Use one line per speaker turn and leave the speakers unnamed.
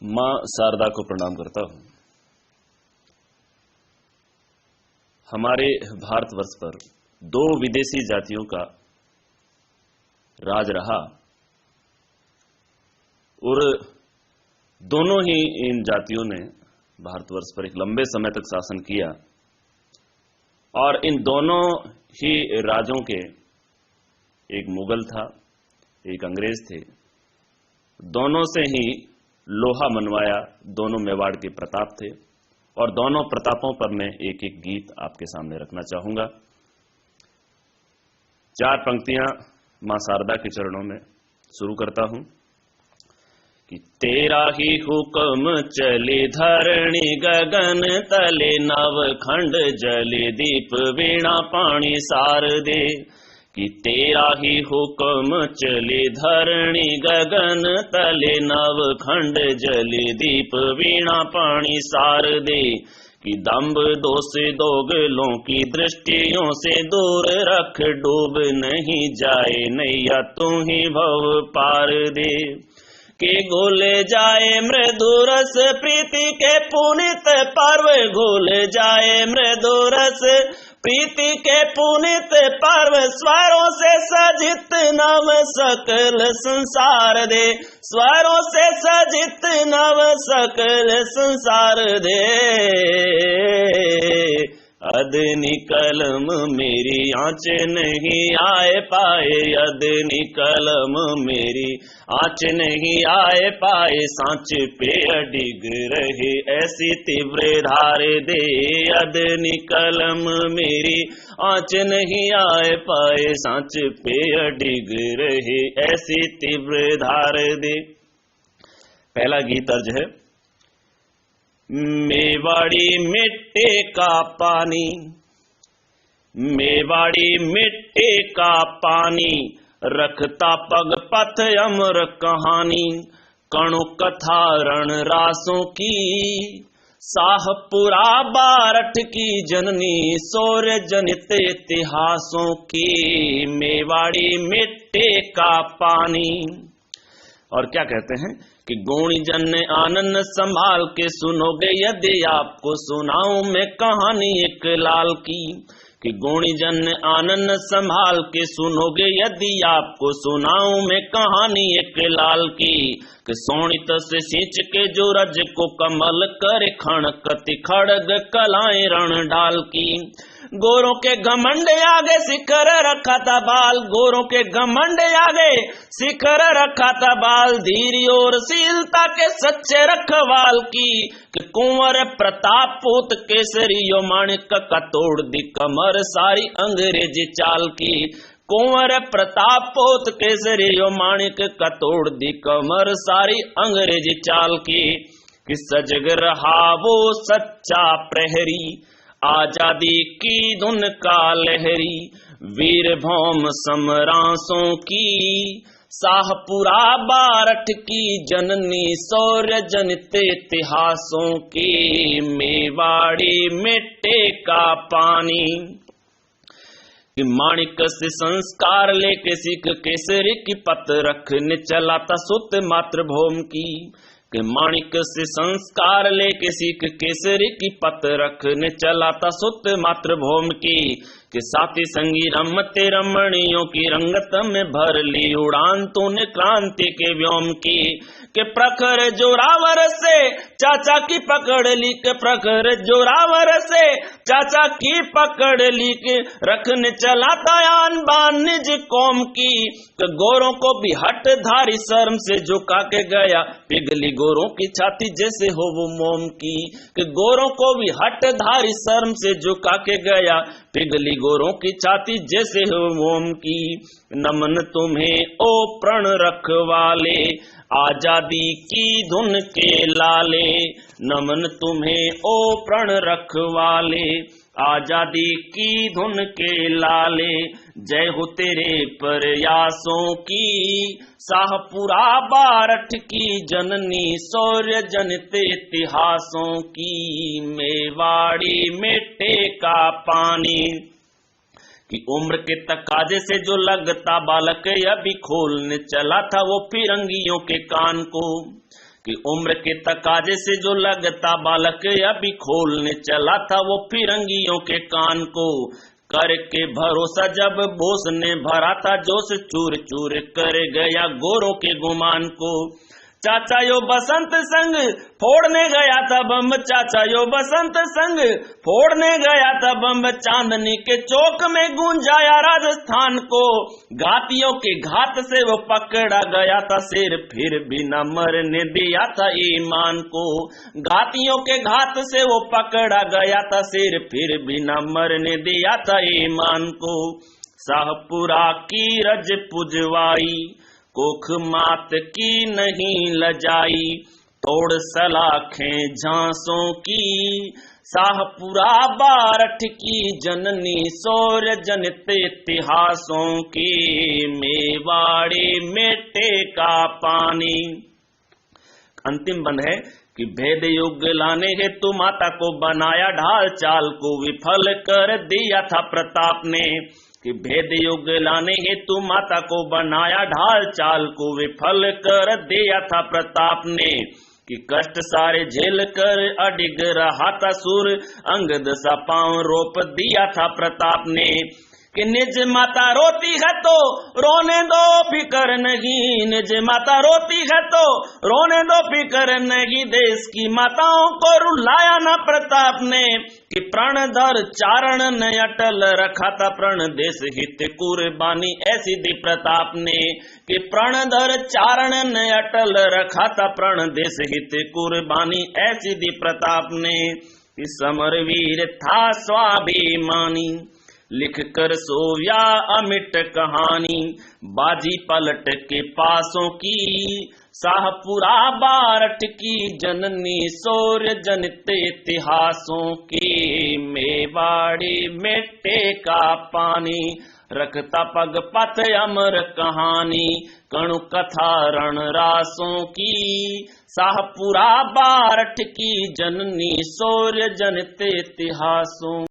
मां शारदा को प्रणाम करता हूं। हमारे भारतवर्ष पर दो विदेशी जातियों का राज रहा और दोनों ही इन जातियों ने भारतवर्ष पर एक लंबे समय तक शासन किया और इन दोनों ही राजों के एक मुगल था, एक अंग्रेज थे। दोनों से ही लोहा मनवाया, दोनों मेवाड़ के प्रताप थे और दोनों प्रतापों पर मैं एक एक गीत आपके सामने रखना चाहूंगा। चार पंक्तियां मां शारदा के चरणों में शुरू करता हूं कि तेरा ही हुक्म चले धरणी गगन तले नव खंड जले दीप वीणा पानी सार दे। कि तेरा ही हुक्म चले धरणी गगन तले नव खंड जले दीप वीणा पानी सार दे। कि दम्भ दोष दोगलों की दृष्टियों से दूर रख, डूब नहीं जाए नैया तू ही भव पार दे। के घोले जाए मृदुरस प्रीति के पुनित पर्व, घोले जाए मृदुरस प्रीति के पुनित पर्व, स्वरों से सजित नव सकल संसार दे। स्वरों से सजित नव सकल संसार दे। अदनी कलम मेरी आँच नहीं आए पाए, अदनी कलम मेरी आँच नहीं आए पाए, सांच पे अडिग रहे ऐसी तीव्र धार दे। अदनी कलम मेरी आँच नहीं आए पाए, सांच पे अडिग रहे ऐसी तीव्र धार दे। पहला गीत अर्ज है। मेवाड़ी मिट्टी का पानी, मेवाड़ी मिट्टी का पानी, रखता पग पथ अमर कहानी। कणु कथा रण रासों की, साहपुरा बारठ की जननी, शौर्य जनित इतिहासों की। मेवाड़ी मिट्टी का पानी। और क्या कहते हैं कि गोणी जन ने आनंद संभाल के सुनोगे यदि आपको सुनाऊं मैं कहानी एक लाल की। कि गोणी जन ने आनंद संभाल के सुनोगे यदि आपको सुनाऊं मैं कहानी एक लाल की। कि सोनित से सींच के जो रज को कमल करे खण कति खड़ग कलाएं रण डाल की। गोरों के घमंड आगे शिखर रखा था बाल, गोरों के घमंड आगे शिखर रखा था बाल, धीरी और शीलता के सच्चे रखवाल की। कि कुंवर प्रताप पूत केसरियो माणिक का तोड़ दी कमर सारी अंग्रेजी चाल की। कुंवर प्रताप पोत केसरियो माणिक का तोड़ दी कमर सारी अंग्रेजी चाल की। कि सजग रहा वो सच्चा प्रहरी, आजादी की धुन का लहरी, वीर भौम समरासों की, शाहपुरा बारठ की जननी, शौर्य जनित इतिहासों की। मेवाड़ी मिट्टी का पानी। कि माणिक से संस्कार लेके सिख केसरी की पत रखने चला था सुत मातृभूम की। कि माणिक से संस्कार लेके सिख केसरी की पत रखने चला था सुत मातृभूम की। कि साथी संगी रमते रमणियों की रंगत में भर ली उड़ान तूने क्रांति के व्योम की। के प्रखर जोरावर से चाचा की पकड़ ली, के प्रखर जोरावर से चाचा की पकड़ ली, के रखने चला था आन बान निज कौम की। के गोरों को भी हट धारी शर्म से झुका के गया, पिघली गोरों की छाती जैसे हो वो मोम की। के गोरों को भी हट धारी शर्म से झुका के गया, पिघली गोरों की छाती जैसे हो मोम की। नमन तुम्हें ओ प्रण रखवाले, आजादी की धुन के लाले। नमन तुम्हें ओ प्रण रखवाले, आजादी की धुन के लाले। जय हो तेरे प्रयासों की, शाहपुरा बारठ की जननी, शौर्य जनित इतिहासों की। मेवाड़ी मिट्टी का पानी। कि उम्र के तकाजे से जो लगता बालक अभी खोलने चला था वो फिरंगियों के कान को। कि उम्र के तकाजे से जो लगता बालक अभी खोलने चला था वो फिरंगियों के कान को, करके भरोसा जब बोस ने भरा था जोश चूर चूर कर गया गोरों के गुमान को। चाचा यो बसंत संग फोड़ने गया था बम, चाचा यो बसंत संग फोड़ने गया था बम, चांदनी के चौक में गूंजाया राजस्थान को। घातियों के घात से वो पकड़ा गया था सिर, फिर भी न मरने दिया था ईमान को। घातियों के घात से वो पकड़ा गया था सिर, फिर भी न मरने दिया था ईमान को। शाहपुरा की रज पुजवाई, कोख मात की नहीं लजाई, तोड़ सलाखें झांसों की, शाहपुरा बारठ की जननी शौर्य जनित इतिहासों की, मेवाड़ी मेटे का पानी। अंतिम बंद है कि भेद युग लाने हेतु माता को बनाया, ढाल चाल को विफल कर दिया था प्रताप ने। कि भेद युग लाने हेतु माता को बनाया, ढाल चाल को विफल कर दिया था प्रताप ने। कि कष्ट सारे झेल कर अडिग रहा था सूर, अंगद सा पांव रोप दिया था प्रताप ने। कि निज माता रोती है तो रोने दो फिकर नहीं, निज माता रोती है तो रोने दो फिकर नहीं, देश की माताओं को रुलाया न प्रताप ने। कि प्रणधर चारण ने अटल रखा था प्रण देश हित कुर्बानी ऐसी दी प्रताप ने। कि प्रणधर चारण ने अटल रखा था प्रण देश हित कुर्बानी ऐसी दी प्रताप ने। कि समरवीर था स्वाभिमानी, लिख कर सोया अमिट कहानी, बाजी पलट के पासों की, शाहपुरा बारठ की जननी शौर्य जनित इतिहासों की, मेवाड़ी मेटे का पानी, रखता पग पथ अमर कहानी, कणु कथा रण रासों की, शाहपुरा बारठ की जननी शौर्य जनित इतिहासों